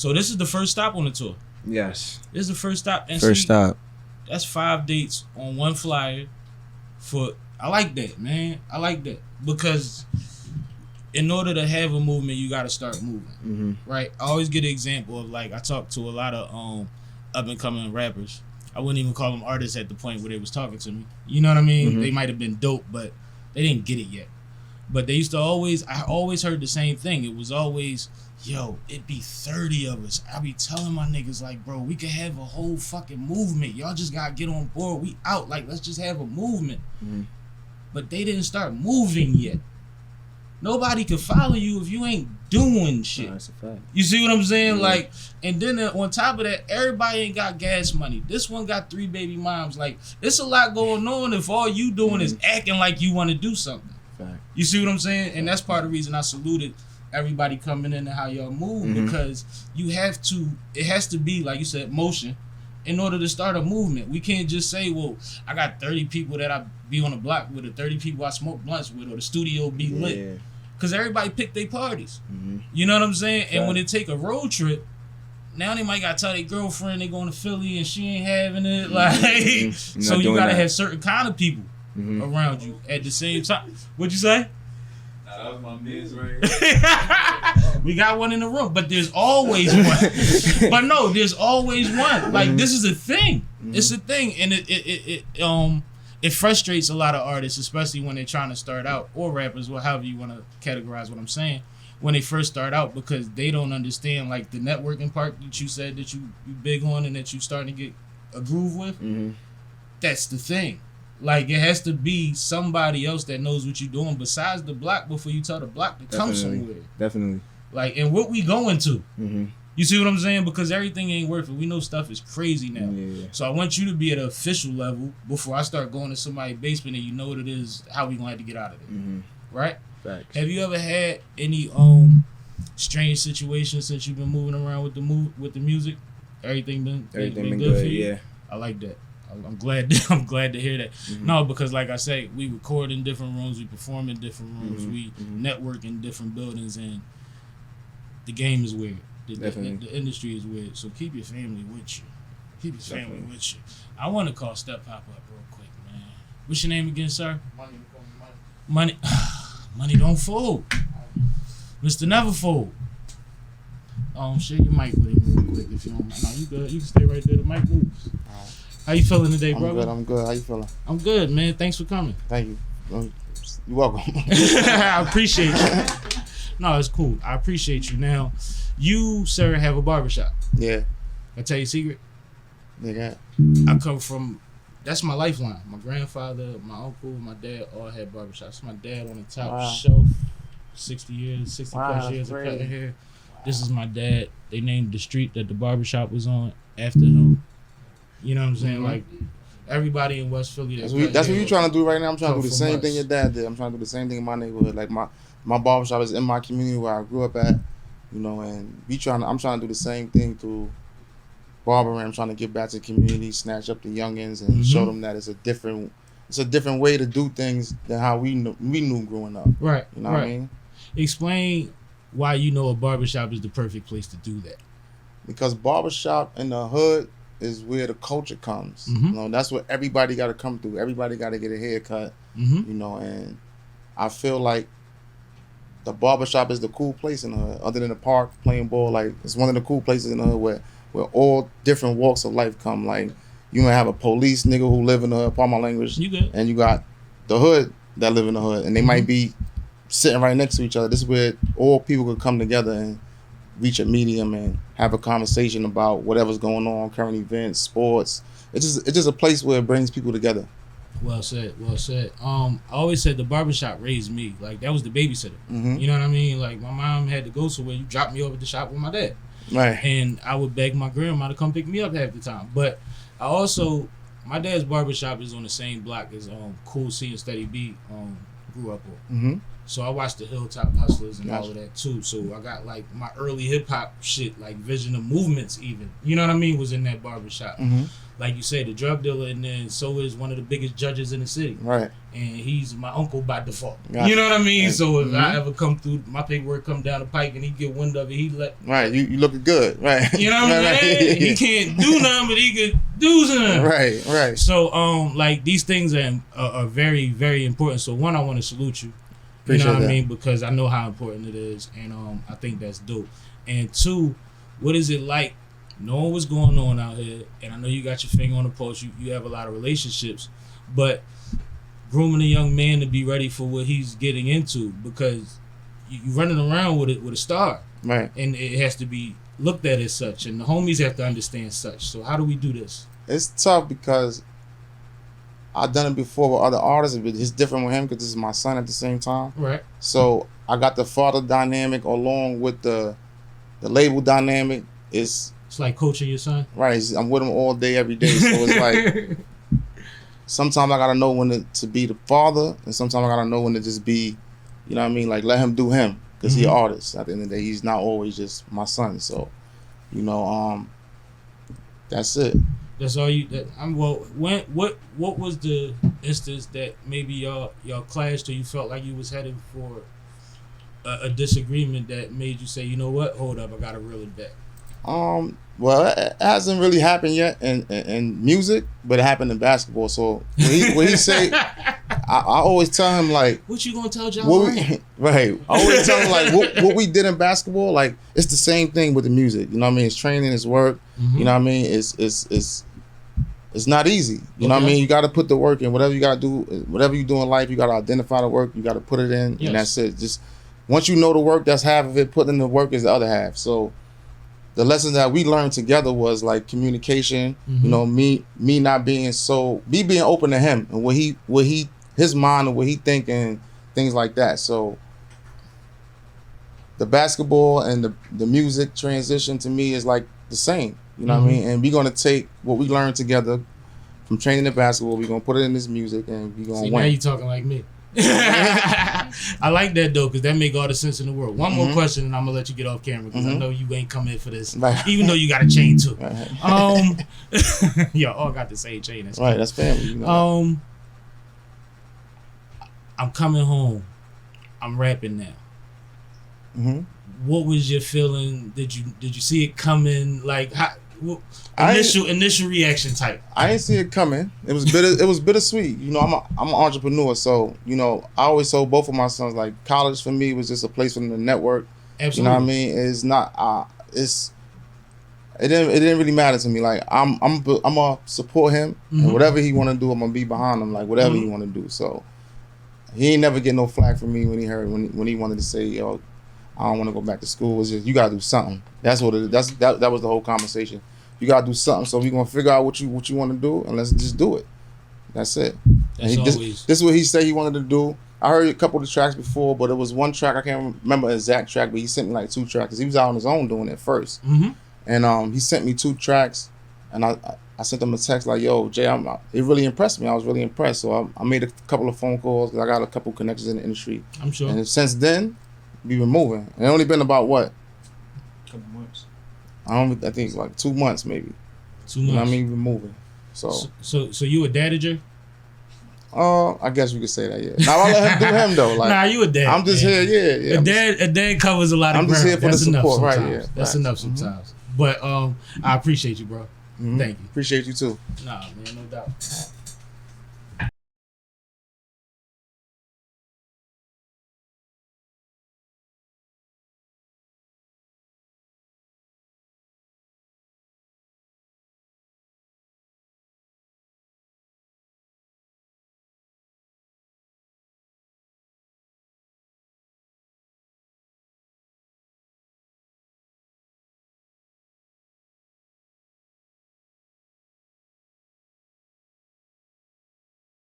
So this is the first stop on the tour. Yes. This is the first stop. And First stop. That's 5 dates on one flyer. I like that, man. I like that because in order to have a movement, you got to start moving, right? I always get an example of like I talk to a lot of up and coming rappers. I wouldn't even call them artists at the point where they was talking to me. You know what I mean? They might have been dope, but they didn't get it yet. But they used to I always heard the same thing. It was always, yo, it be 30 of us. I be telling my niggas like, bro, we could have a whole fucking movement. Y'all just gotta get on board. We out. Like, let's just have a movement. But they didn't start moving yet. Nobody can follow you if you ain't doing shit. No, that's a fact. You see what I'm saying? Like, and then on top of that, everybody ain't got gas money. This one got 3 baby moms. Like, it's a lot going on if all you doing is acting like you want to do something. Fact. You see what I'm saying? And that's part of the reason I saluted everybody coming in and how y'all move because you have to. It has to be like you said, motion. In order to start a movement, we can't just say, well, I got 30 people that I be on the block with, or 30 people I smoke blunts with, or the studio be lit. Because everybody pick their parties. You know what I'm saying? And when they take a road trip, now they might got to tell their girlfriend they going to Philly and she ain't having it. Like, so you got to have certain kind of people around you at the same time. What'd you say? That was my miss right. We got one in the room, but there's always one. But no, there's always one. Like this is a thing. It's a thing, and it frustrates a lot of artists, especially when they're trying to start out, or rappers, or however you want to categorize what I'm saying, when they first start out, because they don't understand like the networking part that you said that you big on and that you starting to get a groove with. That's the thing. Like, it has to be somebody else that knows what you're doing besides the block before you tell the block to come somewhere. Definitely. Like, and what we going to? You see what I'm saying? Because everything ain't worth it. We know stuff is crazy now. So I want you to be at an official level before I start going to somebody's basement and you know what it is, how we gonna have to get out of it. Right? Facts. Have you ever had any strange situations since you've been moving around with the music? Everything been good for you? Yeah. I like that. I'm glad to hear that. No, because like I say, we record in different rooms, we perform in different rooms, we network in different buildings, and the game is weird. The industry is weird. So keep your family with you. Keep your family with you. I want to call Step Pop up real quick, man. What's your name again, sir? Money. Money don't fold. Mr. Never Fold. Share your mic with him real quick if you don't mind. No, you good. You can stay right there. The mic moves. How you feeling today, brother? I'm good. How you feeling? I'm good, man. Thanks for coming. Thank you. You're welcome. I appreciate you. No, it's cool. I appreciate you. Now, you, sir, have a barbershop. Yeah. I tell you a secret? Nigga. I come from, that's my lifeline. My grandfather, my uncle, my dad all had barbershops. My dad on the top shelf, 60 plus years of cutting hair. This is my dad. They named the street that the barbershop was on after him. You know what I'm saying? Like, everybody in West Philly. That's what you're trying to do right now. I'm trying to do the same thing your dad did. I'm trying to do the same thing in my neighborhood. Like, my barbershop is in my community where I grew up at, you know, and I'm trying to do the same thing through barbering. I'm trying to get back to the community, snatch up the youngins, and show them that it's a different way to do things than how we knew growing up. Right. You know what I mean? Explain why you know a barbershop is the perfect place to do that. Because barbershop in the hood is where the culture comes. You know, that's what everybody got to come through. Everybody got to get a haircut. You know, and I feel like the barbershop is the cool place in the hood. Other than the park, playing ball, like it's one of the cool places in the hood where all different walks of life come. Like you might have a police nigga who live in the hood, pardon my language, and you got the hood that live in the hood, and they might be sitting right next to each other. This is where all people could come together and reach a medium and have a conversation about whatever's going on, current events, sports. It's just a place where it brings people together. Well said. I always said the barbershop raised me. Like, that was the babysitter. You know what I mean? Like, my mom had to go somewhere. You dropped me over at the shop with my dad. Right. And I would beg my grandma to come pick me up half the time. But I also, my dad's barbershop is on the same block as Cool C and Steady B grew up on. So I watched the Hilltop Hustlers and all of that too. So I got like my early hip hop shit, like Vision of Movements even. You know what I mean? Was in that barbershop. Mm-hmm. Like you say, the drug dealer, and then so is one of the biggest judges in the city. Right. And he's my uncle by default. Gotcha. You know what I mean? So if I ever come through, my paperwork come down the pike and he get wind of it, he let... Right, you looking good, right. You know what I'm saying? He can't do nothing, but he could do something. Right. So, like, these things are very, very important. So, one, I want to salute you. Appreciate you know what that. I mean? Because I know how important it is, and I think that's dope. And two, what is it like knowing what's going on out here? And I know you got your finger on the pulse. You have a lot of relationships, but grooming a young man to be ready for what he's getting into, because you running around with a star, right? And it has to be looked at as such, and the homies have to understand such. So how do we do this? It's tough because I've done it before with other artists, but it's different with him because this is my son at the same time. Right. So I got the father dynamic along with the label dynamic. It's like coaching your son. Right. I'm with him all day, every day. So it's like sometimes I gotta know when to be the father, and sometimes I gotta know when to just be, you know what I mean, like let him do him, because he's an artist. At the end of the day, he's not always just my son. So, you know, that's it. That's all you. What was the instance that maybe y'all clashed, or you felt like you was headed for a disagreement that made you say, you know what, hold up, I gotta reel it back? Well, it hasn't really happened yet in music, but it happened in basketball. So when he say, I always tell him like, what you gonna tell John? Right. I always tell him like what we did in basketball, like it's the same thing with the music. You know what I mean? It's training, it's work. Mm-hmm. You know what I mean? It's not easy. You know what I mean? You got to put the work in. Whatever you got to do, whatever you do in life, you got to identify the work. You got to put it in, and that's it. Just once you know the work, that's half of it. Putting in the work is the other half. So the lesson that we learned together was like communication. Mm-hmm. You know, me not being being open to him and his mind and what he thinking, things like that. So the basketball and the music transition to me is like the same. You know what I mean? And we're gonna take what we learned together from training the basketball. We're gonna put it in this music, and we're gonna win. Now you talking like me. I like that though, because that make all the sense in the world. One more question, and I'm gonna let you get off camera, because I know you ain't come in for this, even though you got a chain too. Yo, all got the same chain. That's right. That's family. You know I'm coming home. I'm rapping now. Mm-hmm. What was your feeling? Did you see it coming? Like how? Initial reaction type. I didn't see it coming. It was bitter. It was bittersweet. You know, I'm an entrepreneur, so you know, I always told both of my sons like college for me was just a place for them to network. Absolutely. You know what I mean? It's not. It didn't really matter to me. Like I'm gonna support him, and whatever he want to do, I'm gonna be behind him. Like whatever he want to do. So he ain't never get no flack from me when he wanted to say, yo, I don't want to go back to school. It's just you gotta do something. That's what it is. That was the whole conversation. You gotta do something. So we're gonna figure out what you want to do, and let's just do it. That's it. This is what he said he wanted to do. I heard a couple of the tracks before, but it was one track I can't remember the exact track, but he sent me like 2 tracks because he was out on his own doing it first. Mm-hmm. And he sent me 2 tracks, and I sent him a text like, "Yo, Jay, it really impressed me. I was really impressed." So I made a couple of phone calls because I got a couple connections in the industry. I'm sure. And since then, we've been moving. And it only been about what? Couple months. I think like 2 months maybe. 2 months. You know what I mean? We've been moving. So you a dadager? I guess we could say that, yeah. Now I let him do him though. Like, nah, you a dad. I'm just here, yeah. A dad covers a lot of ground. I'm just here for That's the support, enough right? Yeah. That's enough sometimes. But I appreciate you, bro. Thank you. Appreciate you too. Nah, man, no doubt.